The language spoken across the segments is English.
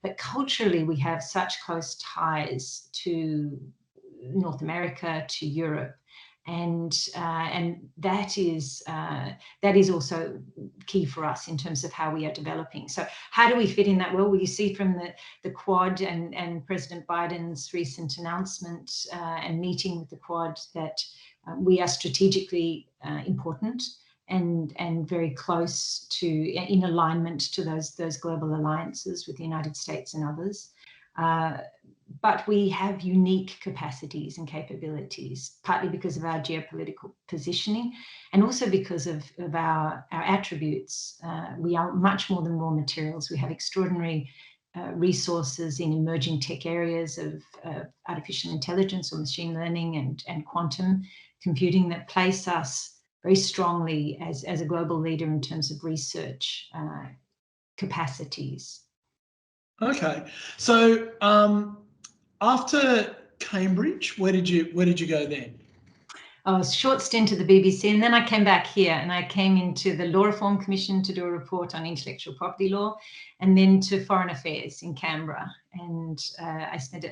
But culturally, we have such close ties to North America, to Europe. And that is also key for us in terms of how we are developing. So how do we fit in that? Well, you see from the Quad and President Biden's recent announcement and meeting with the Quad that we are strategically important and very close to, in alignment to those global alliances with the United States and others. But we have unique capacities and capabilities, partly because of our geopolitical positioning and also because of our attributes. We are much more than raw materials. We have extraordinary resources in emerging tech areas of artificial intelligence or machine learning and quantum computing that place us very strongly as a global leader in terms of research capacities. Okay, so after Cambridge, where did you go then? I was a short stint at the BBC, and then I came back here, and I came into the Law Reform Commission to do a report on intellectual property law, and then to Foreign Affairs in Canberra. And I spent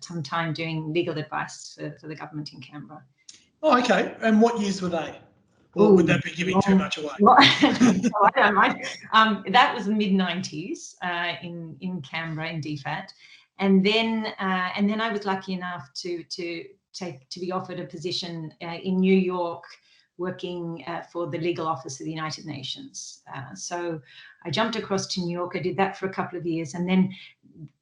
some time doing legal advice for the government in Canberra. Oh, okay. And what years were they? Or would that be giving too much away? I don't mind. That was the mid-90s in Canberra, in DFAT. And then I was lucky enough to be offered a position in New York, working for the legal office of the United Nations. So I jumped across to New York. I did that for a couple of years, and then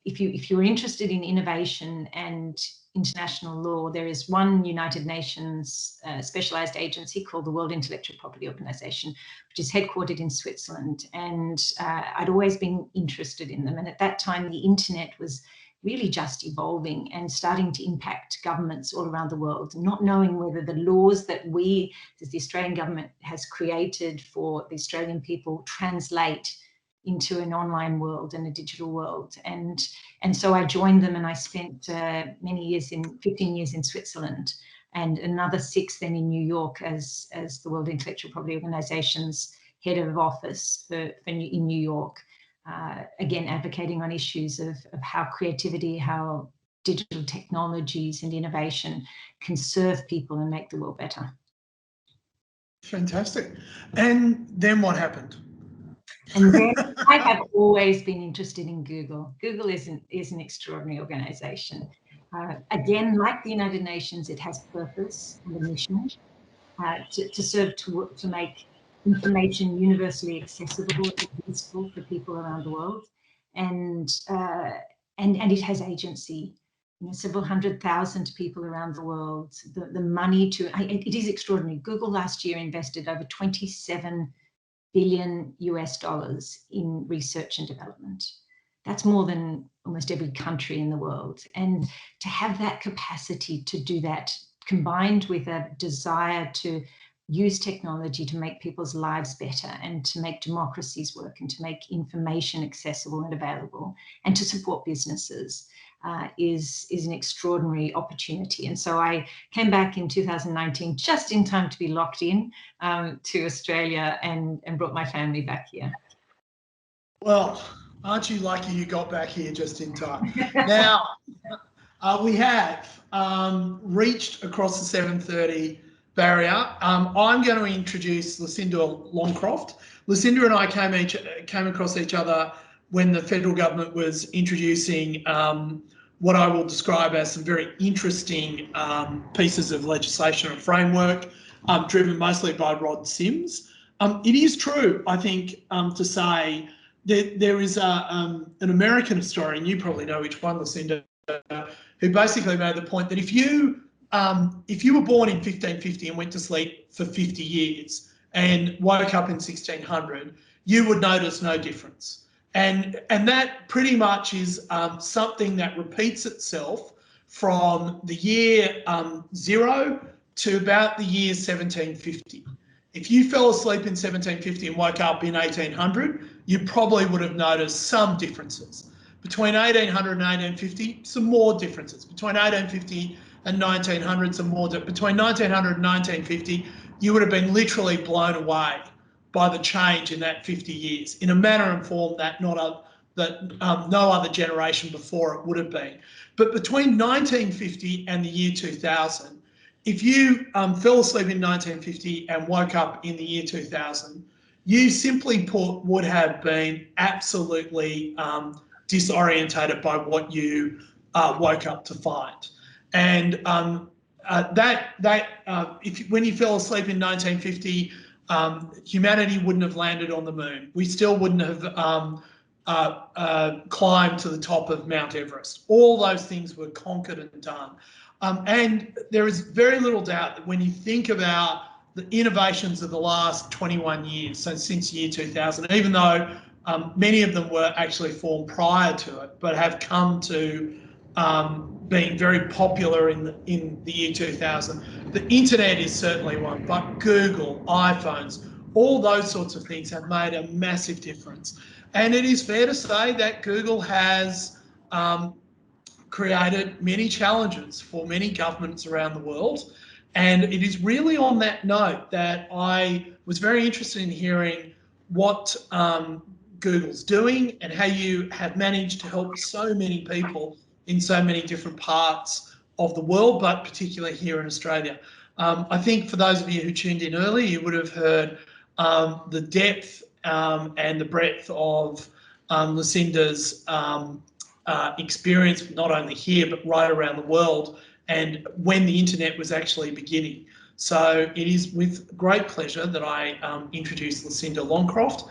if you're interested in innovation and international law, there is one United Nations specialized agency called the World Intellectual Property Organization, which is headquartered in Switzerland. And I'd always been interested in them. And at that time, the internet was really just evolving and starting to impact governments all around the world, not knowing whether the laws that we, as the Australian government, has created for the Australian people translate into an online world and a digital world. And so I joined them, and I spent 15 years in Switzerland and another 6 then in New York as the World Intellectual Property Organization's head of office in New York. Again, advocating on issues of how creativity, how digital technologies and innovation can serve people and make the world better. Fantastic. And then what happened? And then I have always been interested in Google. Google is an extraordinary organization. Again, like the United Nations, it has purpose and a mission to serve to make information universally accessible and useful for people around the world, and it has agency. Several 100,000 people around the world. The money it is extraordinary. Google last year invested over $27 billion in research and development. That's more than almost every country in the world. And to have that capacity to do that, combined with a desire to use technology to make people's lives better and to make democracies work and to make information accessible and available and to support businesses is an extraordinary opportunity. And so I came back in 2019 just in time to be locked in to Australia and brought my family back here. Well, aren't you lucky you got back here just in time? Now, we have reached across the 7:30 barrier. I'm going to introduce Lucinda Longcroft. Lucinda and I came across each other when the federal government was introducing what I will describe as some very interesting pieces of legislation and framework, driven mostly by Rod Sims. It is true, I think, to say that there is an American historian, you probably know which one, Lucinda, who basically made the point that if you were born in 1550 and went to sleep for 50 years and woke up in 1600, you would notice no difference. And that pretty much is something that repeats itself from the year 0 to about the year 1750. If you fell asleep in 1750 and woke up in 1800, you probably would have noticed some differences. Between 1800 and 1850, some more differences. Between 1850 and 1900, some more. Between 1900 and 1950, you would have been literally blown away by the change in that 50 years in a manner and form that not that no other generation before it would have been. But between 1950 and the year 2000, if you fell asleep in 1950 and woke up in the year 2000, you simply put would have been absolutely disorientated by what you woke up to find. And when you fell asleep in 1950, humanity wouldn't have landed on the moon. We still wouldn't have climbed to the top of Mount Everest. All those things were conquered and done. And there is very little doubt that when you think about the innovations of the last 21 years, so since year 2000, even though many of them were actually formed prior to it, but have come to being very popular in the year 2000. The internet is certainly one, but Google, iPhones, all those sorts of things have made a massive difference. And it is fair to say that Google has created many challenges for many governments around the world. And it is really on that note that I was very interested in hearing what Google's doing and how you have managed to help so many people in so many different parts of the world, but particularly here in Australia. I think for those of you who tuned in earlier, you would have heard the depth and the breadth of Lucinda's experience, not only here, but right around the world, and when the internet was actually beginning. So it is with great pleasure that I introduce Lucinda Longcroft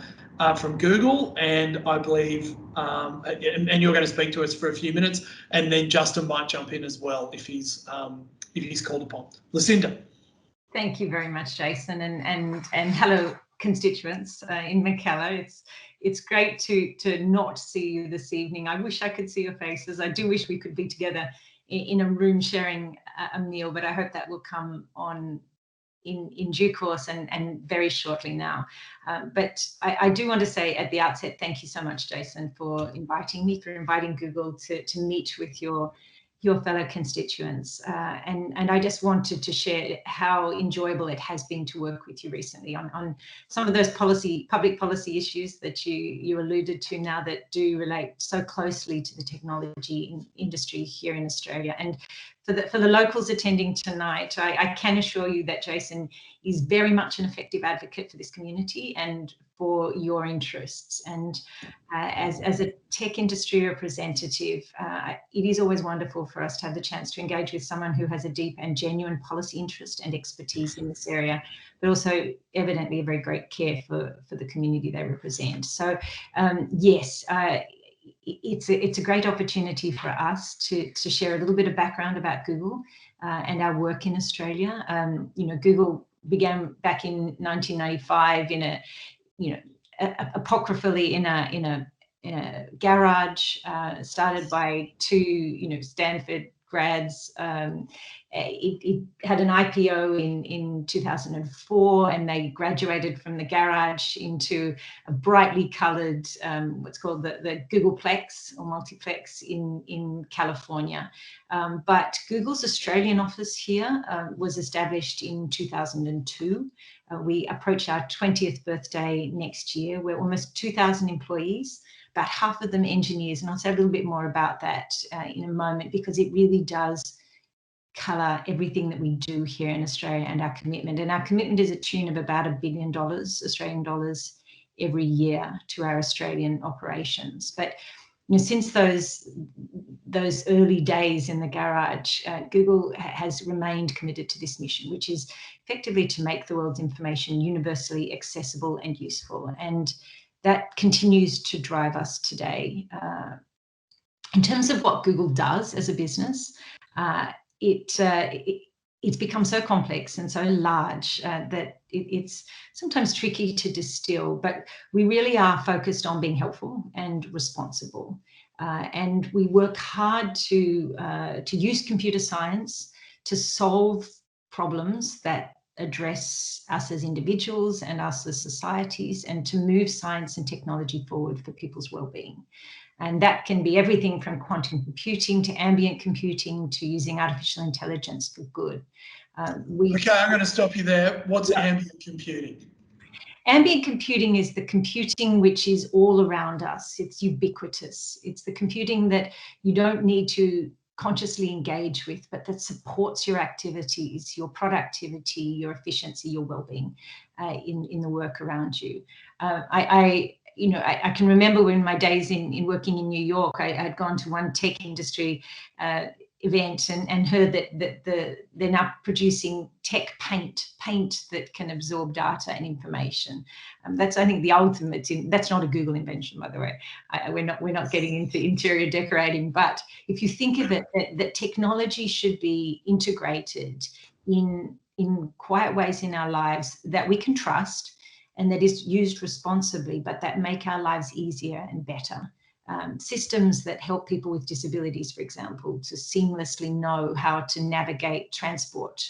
from Google, and I believe, and you're going to speak to us for a few minutes, and then Justin might jump in as well if he's called upon. Lucinda. Thank you very much, Jason, and hello, constituents in Mackellar. It's great to not see you this evening. I wish I could see your faces. I do wish we could be together in a room sharing a meal, but I hope that will come on in due course and very shortly now. But I do want to say at the outset, thank you so much, Jason, for inviting me, for inviting Google to meet with your fellow constituents. And I just wanted to share how enjoyable it has been to work with you recently on some of those public policy issues that you alluded to now that do relate so closely to the technology industry here in Australia. And for the locals attending tonight, I can assure you that Jason is very much an effective advocate for this community and for your interests. And as a tech industry representative, it is always wonderful for us to have the chance to engage with someone who has a deep and genuine policy interest and expertise in this area, but also evidently a very great care for the community they represent. So yes, it's a great opportunity for us to share a little bit of background about Google and our work in Australia. Google began back in 1995 apocryphally in a garage, started by two Stanford grads. It had an IPO in 2004, and they graduated from the garage into a brightly coloured what's called the Googleplex or multiplex in California. But Google's Australian office here was established in 2002. We approach our 20th birthday next year. We're almost 2,000 employees, about half of them engineers, and I'll say a little bit more about that in a moment, because it really does colour everything that we do here in Australia and our commitment. And our commitment is a tune of about $1 billion Australian dollars every year to our Australian operations. But since those early days in the garage, Google has remained committed to this mission, which is effectively to make the world's information universally accessible and useful. And that continues to drive us today. In terms of what Google does as a business, it's become so complex and so large that it's sometimes tricky to distill, but we really are focused on being helpful and responsible. And we work hard to use computer science to solve problems that address us as individuals and us as societies, and to move science and technology forward for people's well-being. And that can be everything from quantum computing to ambient computing to using artificial intelligence for good. Okay, I'm going to stop you there. What's ambient computing? Ambient computing is the computing which is all around us. It's ubiquitous. It's the computing that you don't need to consciously engage with, but that supports your activities, your productivity, your efficiency, your well-being in the work around you. I can remember when my days in working in New York, I'd gone to one tech industry event and heard that they're now producing tech paint that can absorb data and information. That's, I think, the ultimate. That's not a Google invention, by the way. We're not getting into interior decorating, but if you think of it, that technology should be integrated in quiet ways in our lives that we can trust and that is used responsibly, but that make our lives easier and better. Systems that help people with disabilities, for example, to seamlessly know how to navigate transport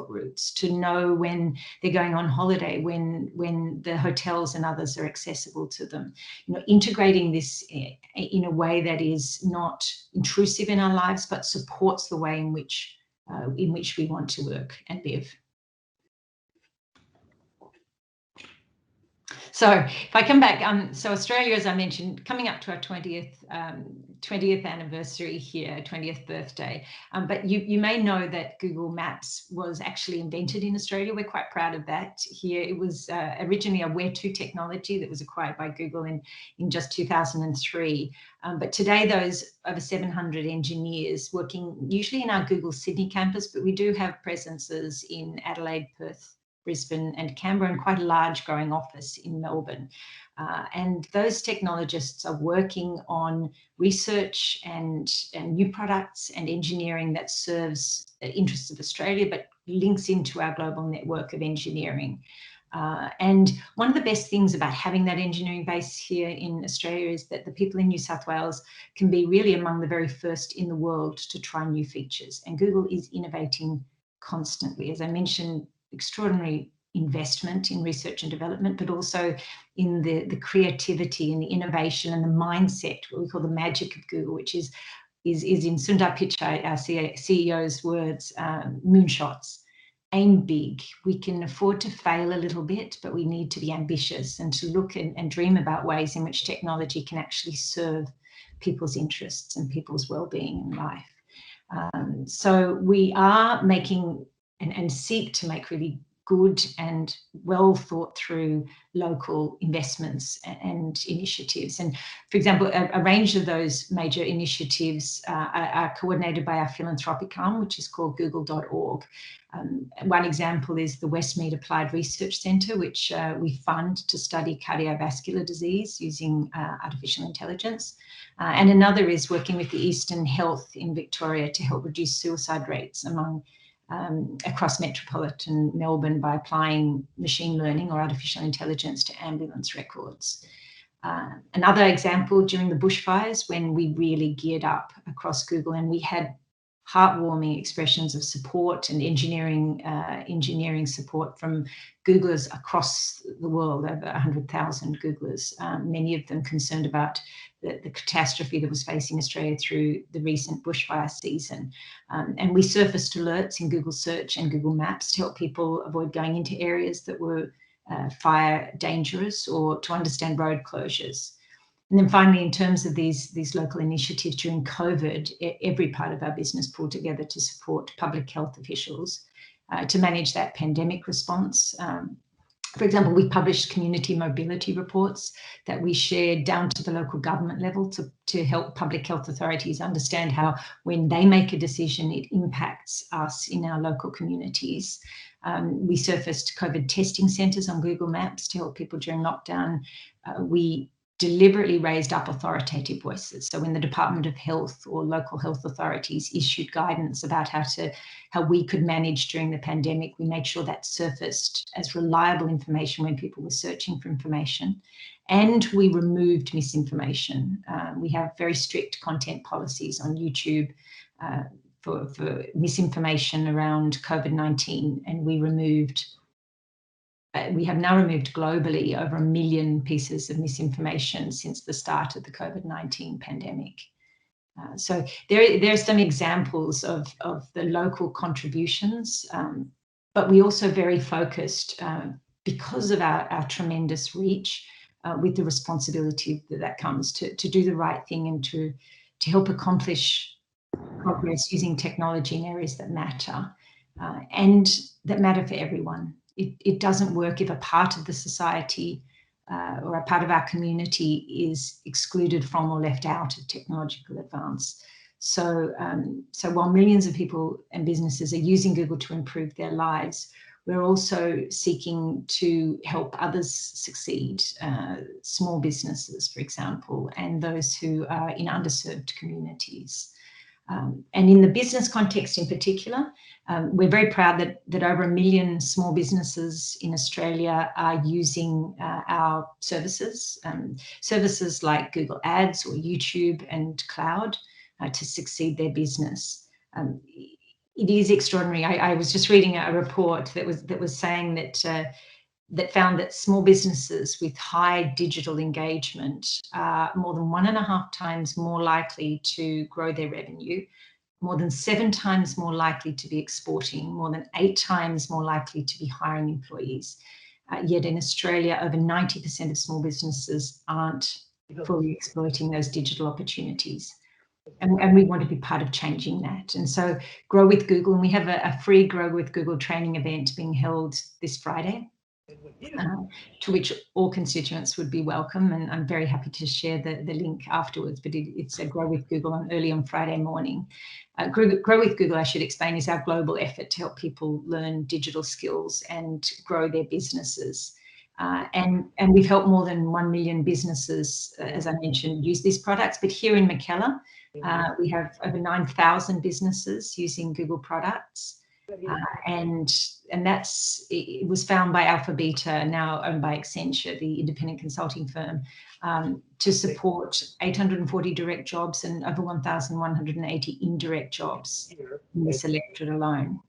routes, to know when they're going on holiday, when the hotels and others are accessible to them. Integrating this in a way that is not intrusive in our lives, but supports the way in which we want to work and live. So if I come back, so Australia, as I mentioned, coming up to our 20th anniversary here, 20th birthday. But you may know that Google Maps was actually invented in Australia. We're quite proud of that here. It was originally a Where To technology that was acquired by Google in just 2003. But today, those over 700 engineers working usually in our Google Sydney campus, but we do have presences in Adelaide, Perth, Brisbane and Canberra, and quite a large growing office in Melbourne. And those technologists are working on research and new products and engineering that serves the interests of Australia, but links into our global network of engineering. And one of the best things about having that engineering base here in Australia is that the people in New South Wales can be really among the very first in the world to try new features. And Google is innovating constantly. As I mentioned, extraordinary investment in research and development, but also in the creativity and the innovation and the mindset, what we call the magic of Google, which is in Sundar Pichai, our CEO's words, moonshots. Aim big. We can afford to fail a little bit, but we need to be ambitious and to look and dream about ways in which technology can actually serve people's interests and people's well-being in life. So we are making and seek to make really good and well thought through local investments and initiatives. And for example, a range of those major initiatives are coordinated by our philanthropic arm, which is called google.org. One example is the Westmead Applied Research Centre, which we fund to study cardiovascular disease using artificial intelligence. And another is working with the Eastern Health in Victoria to help reduce suicide rates across metropolitan Melbourne by applying machine learning or artificial intelligence to ambulance records. Another example, during the bushfires, when we really geared up across Google and we had heartwarming expressions of support and engineering support from Googlers across the world, over 100,000 Googlers, many of them concerned about the catastrophe that was facing Australia through the recent bushfire season. And we surfaced alerts in Google Search and Google Maps to help people avoid going into areas that were fire dangerous or to understand road closures. And then finally, in terms of these local initiatives during COVID, every part of our business pulled together to support public health officials to manage that pandemic response. For example, we published community mobility reports that we shared down to the local government level to help public health authorities understand how, when they make a decision, it impacts us in our local communities. We surfaced COVID testing centres on Google Maps to help people during lockdown. We deliberately raised up authoritative voices. So when the Department of Health or local health authorities issued guidance about how we could manage during the pandemic, we made sure that surfaced as reliable information when people were searching for information. And we removed misinformation. We have very strict content policies on YouTube for misinformation around COVID-19, and we have now removed globally over 1 million pieces of misinformation since the start of the COVID-19 pandemic. So there are some examples of the local contributions, but we also very focused because of our tremendous reach, with the responsibility that comes to do the right thing and to help accomplish progress using technology in areas that matter, and that matter for everyone. It doesn't work if a part of the society or a part of our community is excluded from or left out of technological advance. So while millions of people and businesses are using Google to improve their lives, we're also seeking to help others succeed, small businesses, for example, and those who are in underserved communities. And in the business context in particular, we're very proud that over 1 million small businesses in Australia are using our services, services like Google Ads or YouTube and Cloud, to succeed their business. It is extraordinary. I was just reading a report that was saying that found that small businesses with high digital engagement are more than 1.5 times more likely to grow their revenue, more than 7 times more likely to be exporting, more than 8 times more likely to be hiring employees. Yet in Australia, over 90% of small businesses aren't fully exploiting those digital opportunities. And we want to be part of changing that. And so Grow with Google, and we have a free Grow with Google training event being held this Friday, to which all constituents would be welcome. And I'm very happy to share the link afterwards, but it's a Grow with Google early on Friday morning. Grow with Google, I should explain, is our global effort to help people learn digital skills and grow their businesses. And we've helped more than 1 million businesses, as I mentioned, use these products. But here in Mackellar, we have over 9,000 businesses using Google products. And it was found by Alpha Beta, now owned by Accenture, the independent consulting firm, to support 840 direct jobs and over 1,180 indirect jobs in this electorate alone.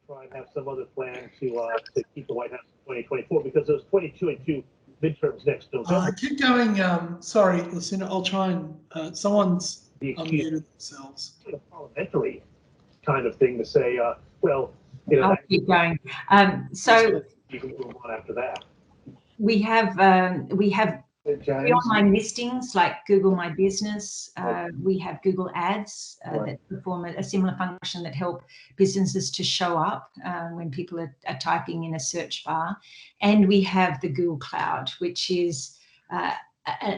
Try and have some other plan to keep the White House in 2024, because there's 22 and 2 midterms next November. Keep going. Sorry, Lucinda, I'll try and someone's unmuted themselves. A parliamentary kind of thing to say, well, you know. I'll keep going. So you can move on after that. We have the online listings like Google My Business. We have Google Ads that perform a similar function that help businesses to show up when people are typing in a search bar. And we have the Google Cloud, which is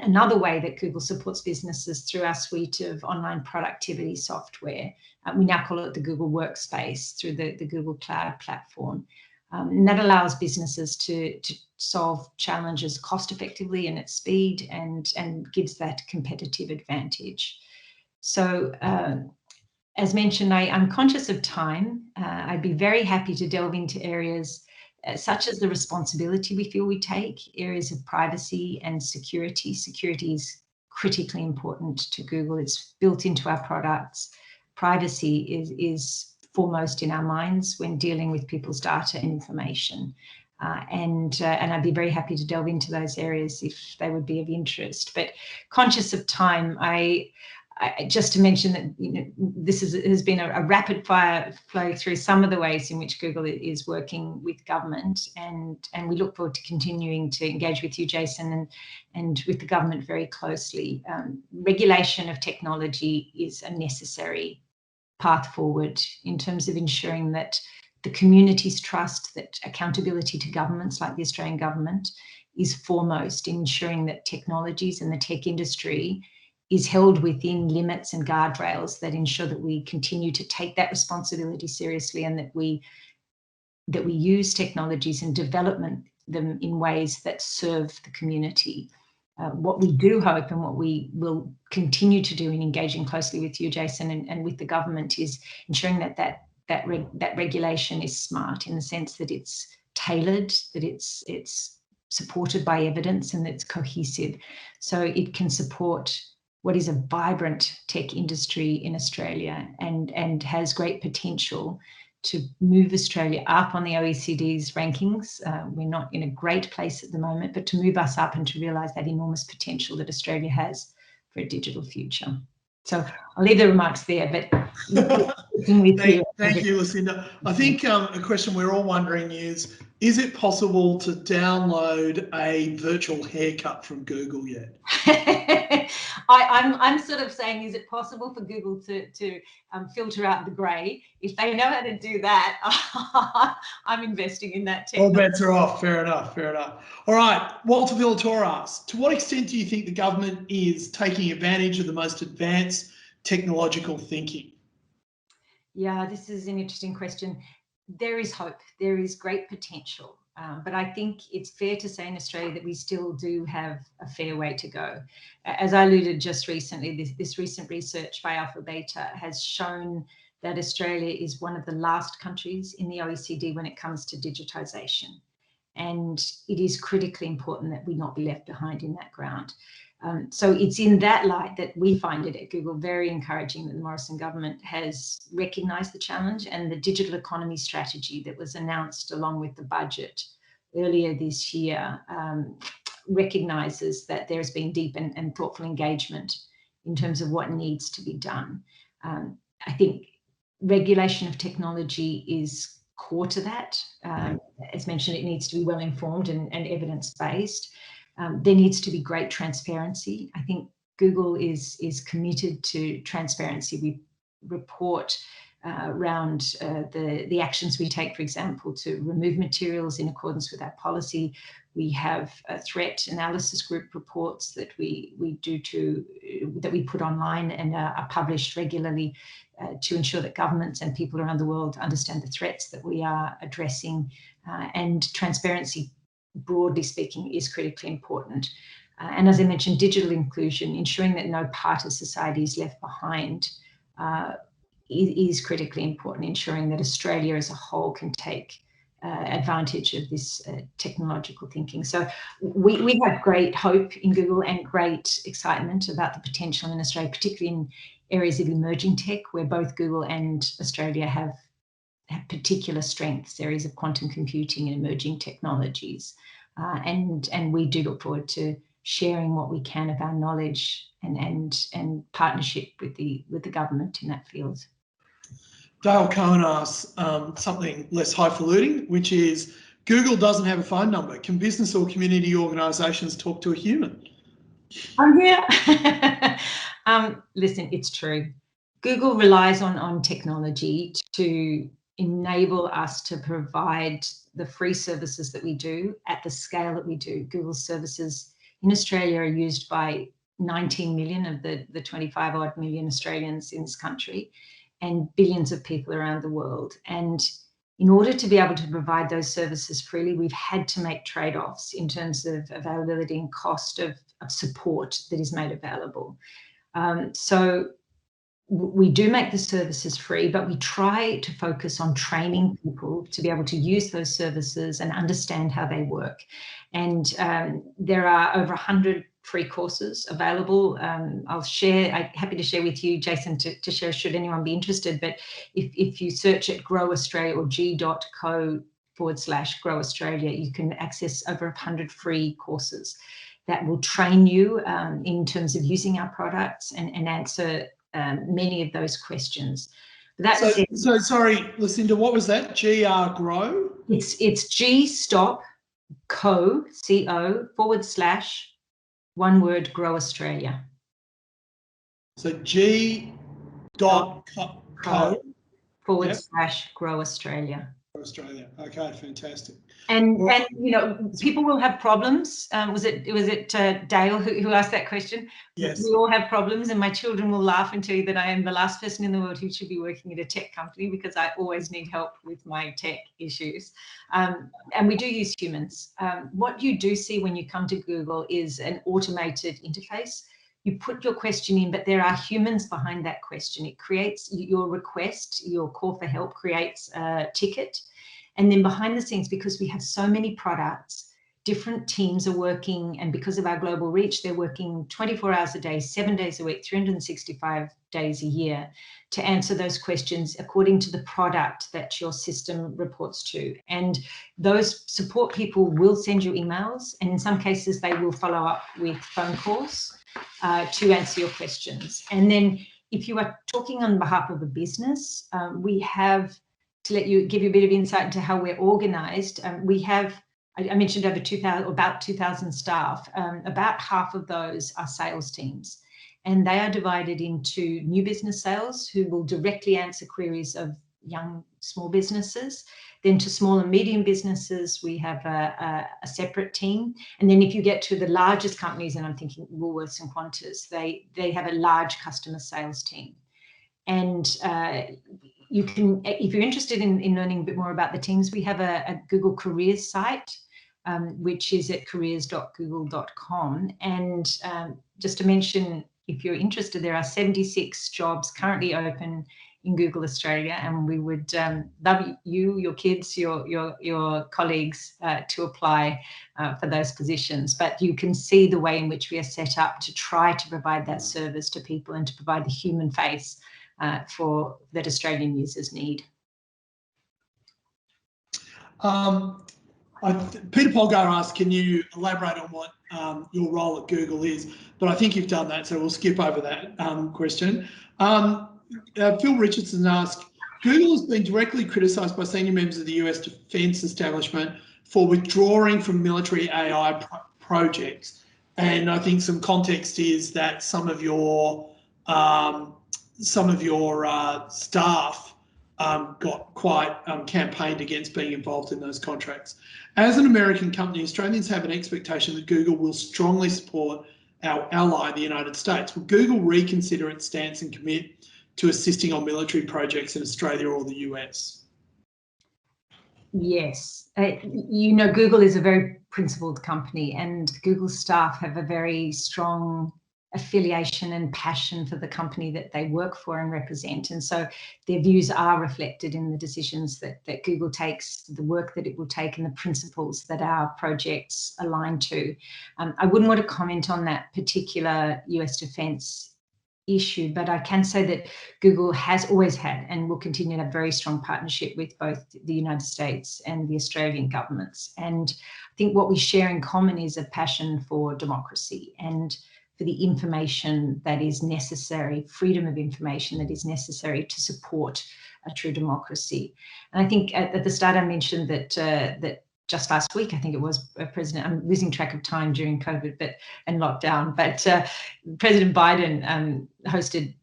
another way that Google supports businesses through our suite of online productivity software. We now call it the Google Workspace through the Google Cloud platform. And that allows businesses to solve challenges cost effectively and at speed, and gives that competitive advantage. So as mentioned, I'm conscious of time. I'd be very happy to delve into areas such as the responsibility we feel we take, areas of privacy and security. Security is critically important to Google. It's built into our products. Privacy is foremost in our minds when dealing with people's data and information. And I'd be very happy to delve into those areas if they would be of interest. But conscious of time, I just to mention that this has been a rapid fire flow through some of the ways in which Google is working with government, and we look forward to continuing to engage with you, Jason, and with the government very closely. Regulation of technology is a necessary path forward in terms of ensuring that the community's trust, that accountability to governments like the Australian government is foremost in ensuring that technologies and the tech industry is held within limits and guardrails that ensure that we continue to take that responsibility seriously, and that we use technologies and development them in ways that serve the community. What we do hope, and what we will continue to do in engaging closely with you, Jason, and with the government, is ensuring that regulation is smart, in the sense that it's tailored, that it's supported by evidence, and that it's cohesive, so it can support what is a vibrant tech industry in Australia, and has great potential to move Australia up on the OECD's rankings. We're not in a great place at the moment, but to move us up and to realise that enormous potential that Australia has for a digital future. So I'll leave the remarks there, but Thank you, Lucinda. I think a question we're all wondering is it possible to download a virtual haircut from Google yet? I'm sort of saying, is it possible for Google to filter out the grey? If they know how to do that, I'm investing in that technology. All bets are off. Fair enough. Fair enough. All right. Walter Villator asks, to what extent do you think the government is taking advantage of the most advanced technological thinking? Yeah, this is an interesting question. There is hope. There is great potential. But I think it's fair to say in Australia that we still do have a fair way to go. As I alluded just recently, this recent research by Alpha Beta has shown that Australia is one of the last countries in the OECD when it comes to digitisation. And it is critically important that we not be left behind in that ground. So it's in that light that we find it at Google very encouraging that the Morrison government has recognised the challenge, and the digital economy strategy that was announced along with the budget earlier this year recognises that there has been deep and thoughtful engagement in terms of what needs to be done. I think regulation of technology is core to that. As mentioned, it needs to be well informed and evidence-based. There needs to be great transparency. I think Google is committed to transparency. We report around the actions we take, for example, to remove materials in accordance with our policy. We have threat analysis group reports that we put online and are published regularly to ensure that governments and people around the world understand the threats that we are addressing. And transparency, broadly speaking, is critically important. And as I mentioned, digital inclusion, ensuring that no part of society is left behind, is critically important, ensuring that Australia as a whole can take advantage of this technological thinking. So we have great hope in Google and great excitement about the potential in Australia, particularly in areas of emerging tech, where both Google and Australia have particular strengths, areas of quantum computing and emerging technologies. And we do look forward to sharing what we can of our knowledge and partnership with the government in that field. Dale Cohen asks something less highfalutin, which is, Google doesn't have a phone number. Can business or community organisations talk to a human? I'm here. Listen, it's true. Google relies on technology to enable us to provide the free services that we do at the scale that we do. Google's services in Australia are used by 19 million of the 25 odd million Australians in this country, and billions of people around the world. And in order to be able to provide those services freely, we've had to make trade-offs in terms of availability and cost of support that is made available. So we do make the services free, but we try to focus on training people to be able to use those services and understand how they work. And there are over 100 free courses available. I'm happy to share with you, Jason, to share should anyone be interested. But if you search at Grow Australia or g.co/Grow Australia, you can access over 100 free courses that will train you in terms of using our products and answer many of those questions. So sorry, Lucinda, what was that? GR Grow? It's g.co/1 word Grow Australia. So g.co/Grow Australia. Australia. Okay, fantastic. And you know, people will have problems. Was it Dale who asked that question? Yes. We all have problems, and my children will laugh and tell you that I am the last person in the world who should be working at a tech company, because I always need help with my tech issues. And we do use humans. What you do see when you come to Google is an automated interface. You put your question in, but there are humans behind that question. It creates your request, your call for help creates a ticket. And then behind the scenes, because we have so many products, different teams are working, and because of our global reach, they're working 24 hours a day, 7 days a week, 365 days a year to answer those questions according to the product that your system reports to. And those support people will send you emails, and in some cases, they will follow up with phone calls to answer your questions. And then if you are talking on behalf of a business, we have, to give you a bit of insight into how we're organised. We have, I mentioned over 2,000, about 2,000 staff. About half of those are sales teams, and they are divided into new business sales, who will directly answer queries of young small businesses. Then to small and medium businesses, we have a separate team. And then if you get to the largest companies, and I'm thinking Woolworths and Qantas, they have a large customer sales team. And you can, if you're interested in learning a bit more about the teams, we have a Google Careers site, which is at careers.google.com. And just to mention, if you're interested, there are 76 jobs currently open in Google Australia, and we would love you, your kids, your colleagues to apply for those positions. But you can see the way in which we are set up to try to provide that service to people and to provide the human face for that Australian users need. Peter Polgar asked, can you elaborate on what your role at Google is? But I think you've done that, so we'll skip over that question. Phil Richardson asked, Google has been directly criticised by senior members of the US defence establishment for withdrawing from military AI projects. And I think some context is that some of your staff got quite campaigned against being involved in those contracts. As an American company, Australians have an expectation that Google will strongly support our ally, the United States. Will Google reconsider its stance and commit to assisting on military projects in Australia or the US? Yes. You know, Google is a very principled company, and Google staff have a very strong affiliation and passion for the company that they work for and represent. And so their views are reflected in the decisions that Google takes, the work that it will take, and the principles that our projects align to. I wouldn't want to comment on that particular US defence issue, but I can say that Google has always had and will continue to have very strong partnership with both the United States and the Australian governments. And I think what we share in common is a passion for democracy and for the information that is necessary, freedom of information that is necessary to support a true democracy. And I think at the start I mentioned that just last week, I think it was, President, I'm losing track of time during COVID and lockdown, but President Biden hosted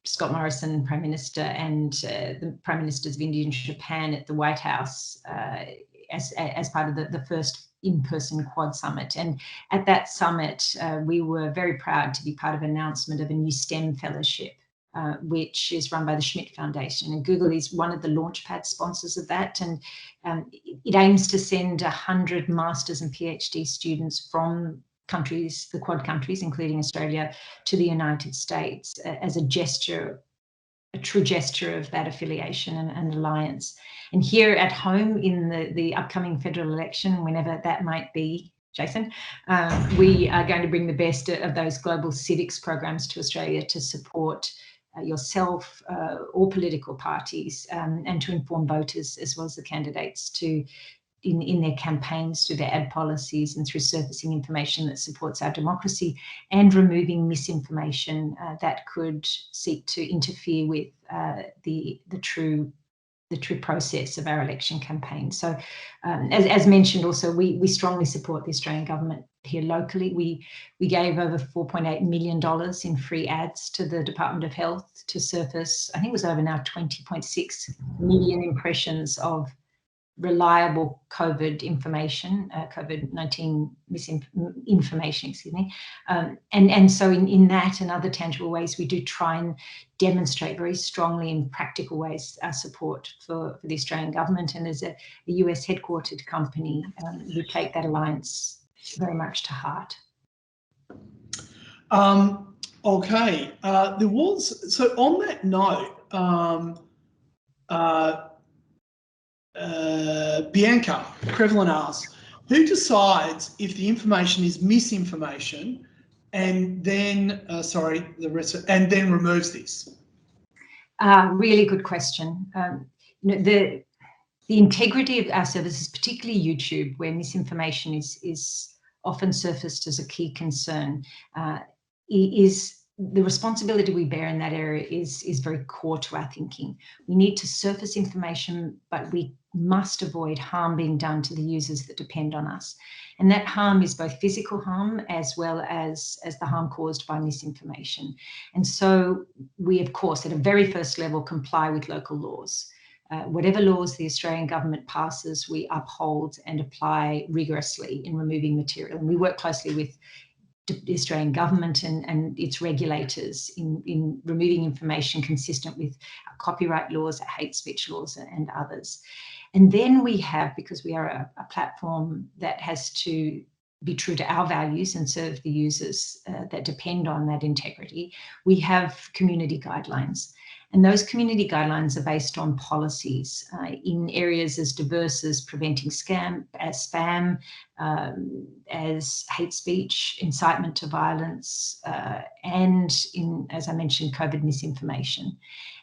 Scott Morrison, Prime Minister, and the Prime Ministers of India and Japan at the White House as part of the first in-person Quad Summit. And at that summit, we were very proud to be part of an announcement of a new STEM fellowship, which is run by the Schmidt Foundation. And Google is one of the launchpad sponsors of that. And it aims to send 100 master's and PhD students from countries, the Quad countries, including Australia, to the United States as a gesture, a true gesture of that affiliation and alliance. And here at home in the upcoming federal election, whenever that might be, Jason, we are going to bring the best of those global civics programs to Australia to support yourself, all political parties, and to inform voters as well as the candidates in their campaigns, through their ad policies and through surfacing information that supports our democracy and removing misinformation that could seek to interfere with the true process of our election campaign. So as mentioned also, we strongly support the Australian government here locally. We gave over $4.8 million in free ads to the Department of Health to surface, I think it was over now 20.6 million impressions of reliable COVID information, COVID-19 misinformation, excuse me. And so in that and other tangible ways, we do try and demonstrate very strongly in practical ways our support for the Australian government. And as a US headquartered company, we take that alliance very much to heart. Okay, there was, so on that note, Bianca Crevelin asks, who decides if the information is misinformation and then, and then removes this? Really good question. You know, the integrity of our services, particularly YouTube, where misinformation is often surfaced as a key concern, is the responsibility we bear in that area is very core to our thinking. We need to surface information, but we must avoid harm being done to the users that depend on us. And that harm is both physical harm as well as the harm caused by misinformation. And so we, of course, at a very first level, comply with local laws. Whatever laws the Australian government passes, we uphold and apply rigorously in removing material. And we work closely with the Australian government and its regulators in removing information consistent with our copyright laws, our hate speech laws, and others. And then we have, because we are a platform that has to be true to our values and serve the users that depend on that integrity, we have community guidelines. And those community guidelines are based on policies in areas as diverse as preventing spam, as hate speech, incitement to violence, and in, as I mentioned, COVID misinformation.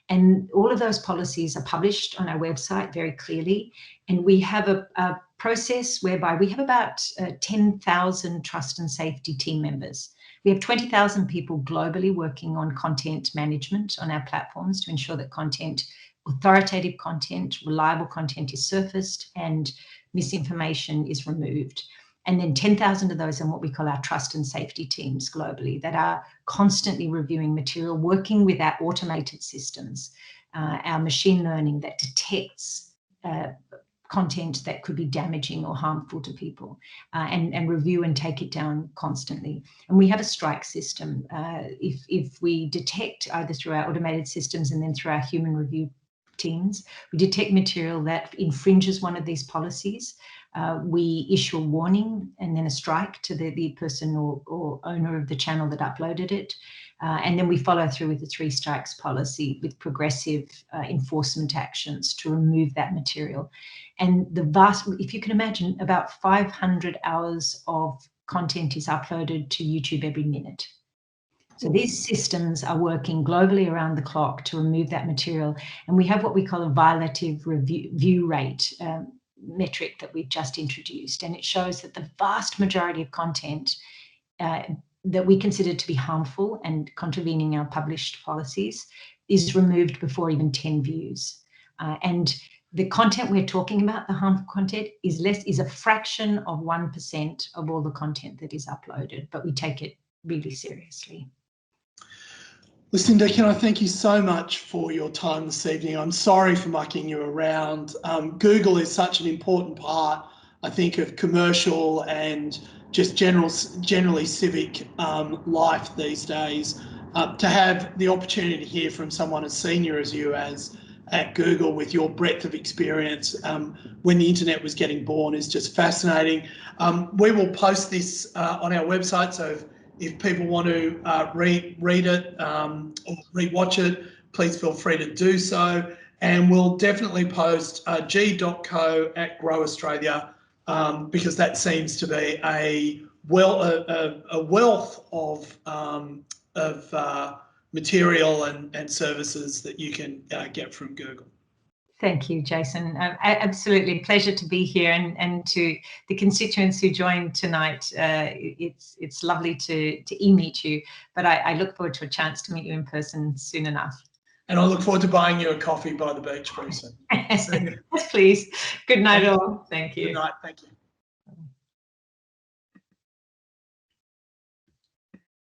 And all of those policies are published on our website very clearly. And we have a process whereby we have about 10,000 trust and safety team members. We have 20,000 people globally working on content management on our platforms to ensure that content, authoritative content, reliable content is surfaced and misinformation is removed. And then 10,000 of those are what we call our trust and safety teams globally that are constantly reviewing material, working with our automated systems, our machine learning that detects content that could be damaging or harmful to people, and review and take it down constantly. And we have a strike system. If we detect, either through our automated systems and then through our human review teams, we detect material that infringes one of these policies, we issue a warning and then a strike to the person or owner of the channel that uploaded it. And then we follow through with the 3 strikes policy with progressive enforcement actions to remove that material. And if you can imagine, about 500 hours of content is uploaded to YouTube every minute. So these systems are working globally around the clock to remove that material. And we have what we call a violative view rate metric that we've just introduced. And it shows that the vast majority of content that we consider to be harmful and contravening our published policies is removed before even 10 views. And the content we're talking about, the harmful content, is a fraction of 1% of all the content that is uploaded, but we take it really seriously. Lucinda, can I thank you so much for your time this evening? I'm sorry for mucking you around. Google is such an important part, I think, of commercial and just generally civic life these days. To have the opportunity to hear from someone as senior as you at Google with your breadth of experience when the internet was getting born is just fascinating. We will post this on our website, so if people want to read it or rewatch it, please feel free to do so. And we'll definitely post g.co@Grow Australia because that seems to be a wealth of material and services that you can get from Google. Thank you, Jason. Absolutely pleasure to be here, and to the constituents who joined tonight. It's lovely to e-meet you, but I look forward to a chance to meet you in person soon enough. And I look forward to buying you a coffee by the beach pretty soon. Yes, please. Good night all. Thank you. Good night. Thank you.